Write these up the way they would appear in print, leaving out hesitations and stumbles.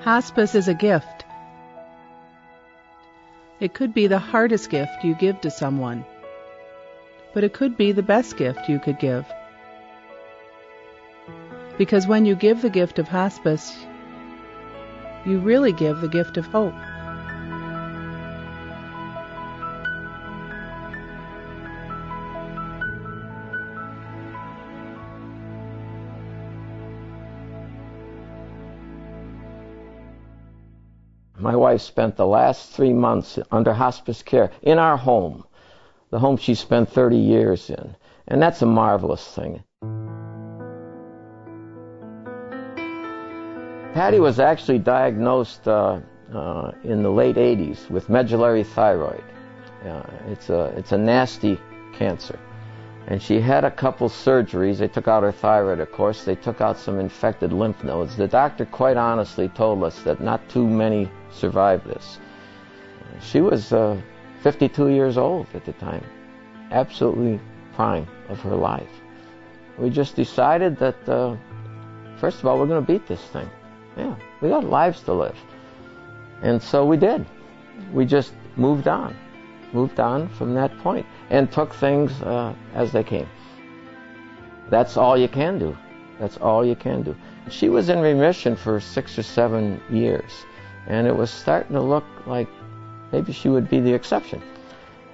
Hospice is a gift. It could be the hardest gift you give to someone, but it could be the best gift you could give. Because when you give the gift of hospice, you really give the gift of hope. My wife spent the last 3 months under hospice care in our home, the home she spent 30 years in, and that's a marvelous thing. Patty was actually diagnosed in the late 80s with medullary thyroid. It's a nasty cancer. And she had a couple surgeries. They took out her thyroid, of course. They took out some infected lymph nodes. The doctor quite honestly told us that not too many survived this. She was 52 years old at the time, absolutely prime of her life. We just decided that, first of all, we're going to beat this thing. Yeah, we got lives to live. And so we did. We just moved on from that point and took things as they came. That's all you can do. That's all you can do. She was in remission for 6 or 7 years, and it was starting to look like maybe she would be the exception.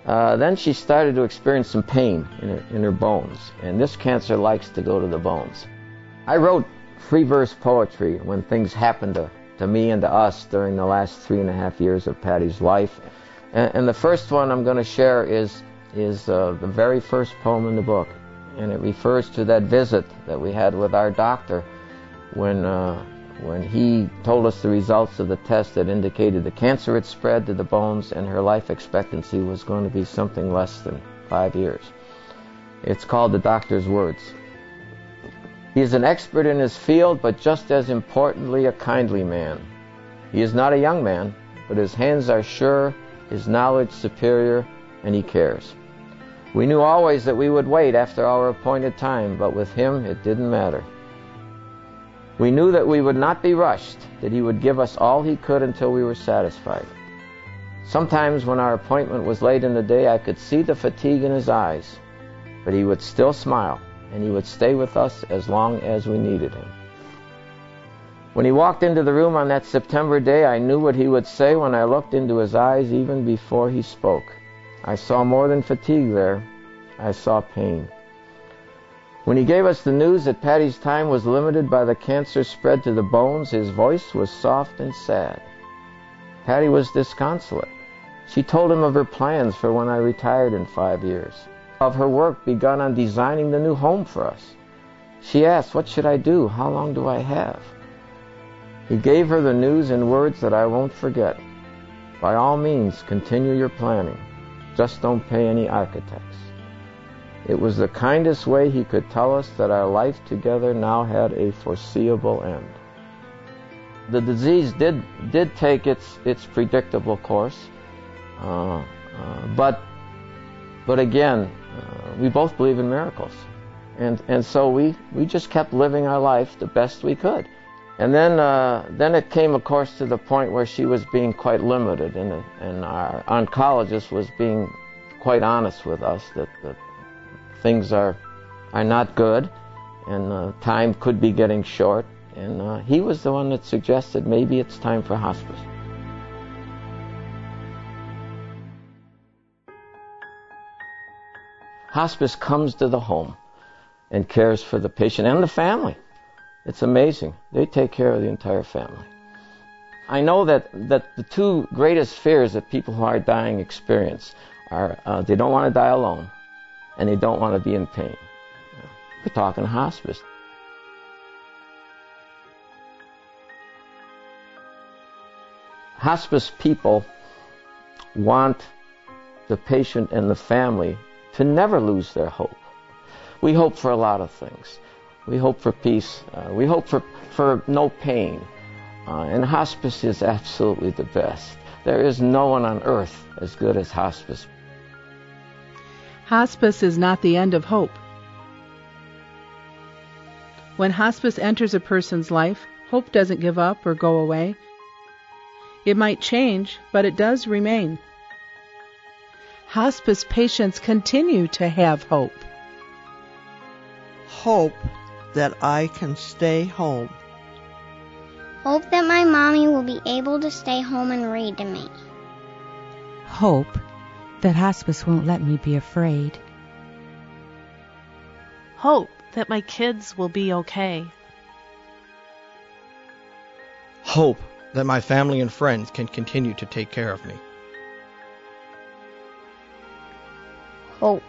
Then she started to experience some pain in her bones, and this cancer likes to go to the bones. I wrote free verse poetry when things happened to me and to us during the last 3.5 years of Patty's life. And the first one I'm going to share is the very first poem in the book, and it refers to that visit that we had with our doctor when he told us the results of the test that indicated the cancer had spread to the bones and her life expectancy was going to be something less than 5 years. It's called The Doctor's Words. He is an expert in his field, but just as importantly, a kindly man. He is not a young man, but his hands are sure, his knowledge superior, and he cares. We knew always that we would wait after our appointed time, but with him it didn't matter. We knew that we would not be rushed, that he would give us all he could until we were satisfied. Sometimes when our appointment was late in the day, I could see the fatigue in his eyes, but he would still smile, and he would stay with us as long as we needed him. When he walked into the room on that September day, I knew what he would say when I looked into his eyes even before he spoke. I saw more than fatigue there. I saw pain. When he gave us the news that Patty's time was limited by the cancer spread to the bones, his voice was soft and sad. Patty was disconsolate. She told him of her plans for when I retired in 5 years, of her work begun on designing the new home for us. She asked, "What should I do? How long do I have?" He gave her the news in words that I won't forget. By all means, continue your planning. Just don't pay any architects. It was the kindest way he could tell us that our life together now had a foreseeable end. The disease did take its predictable course, but again, we both believe in miracles, and so we just kept living our life the best we could. And then it came, of course, to the point where she was being quite limited, and our oncologist was being quite honest with us that things are not good, and time could be getting short. And he was the one that suggested maybe it's time for hospice. Hospice comes to the home and cares for the patient and the family. It's amazing. They take care of the entire family. I know that the two greatest fears that people who are dying experience are they don't want to die alone, and they don't want to be in pain. We're talking hospice. Hospice people want the patient and the family to never lose their hope. We hope for a lot of things. We hope for peace. We hope for no pain. And hospice is absolutely the best. There is no one on earth as good as hospice. Hospice is not the end of hope. When hospice enters a person's life, Hope doesn't give up or go away. It might change, but it does remain. Hospice patients continue to have hope. Hope that I can stay home. Hope that my mommy will be able to stay home and read to me. Hope that hospice won't let me be afraid. Hope that my kids will be okay. Hope that my family and friends can continue to take care of me. Hope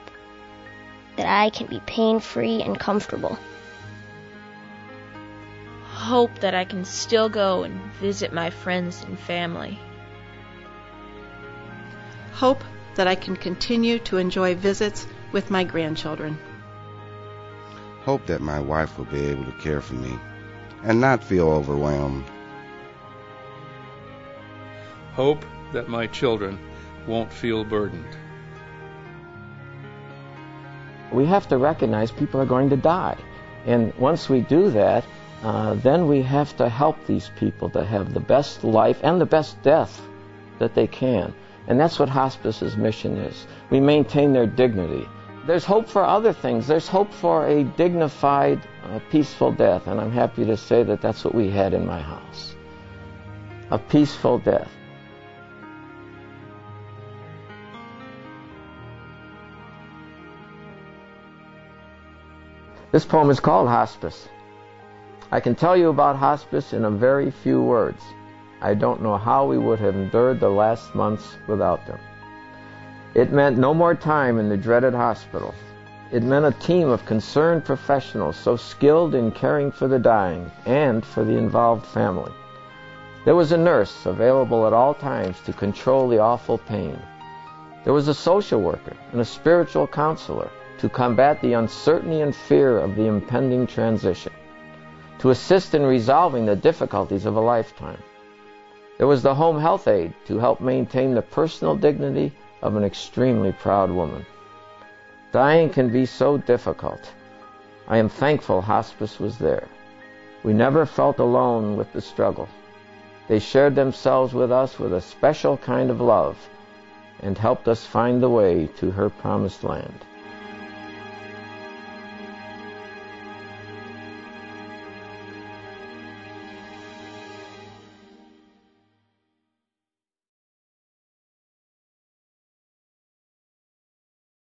that I can be pain-free and comfortable. Hope that I can still go and visit my friends and family. Hope that I can continue to enjoy visits with my grandchildren. Hope that my wife will be able to care for me and not feel overwhelmed. Hope that my children won't feel burdened. We have to recognize people are going to die. And once we do that, then we have to help these people to have the best life and the best death that they can. And that's what hospice's mission is. We maintain their dignity. There's hope for other things. There's hope for a dignified, peaceful death. And I'm happy to say that that's what we had in my house. A peaceful death. This poem is called Hospice. I can tell you about hospice in a very few words. I don't know how we would have endured the last months without them. It meant no more time in the dreaded hospital. It meant a team of concerned professionals so skilled in caring for the dying and for the involved family. There was a nurse available at all times to control the awful pain. There was a social worker and a spiritual counselor to combat the uncertainty and fear of the impending transition, to assist in resolving the difficulties of a lifetime. There was the home health aide to help maintain the personal dignity of an extremely proud woman. Dying can be so difficult. I am thankful hospice was there. We never felt alone with the struggle. They shared themselves with us with a special kind of love and helped us find the way to her promised land.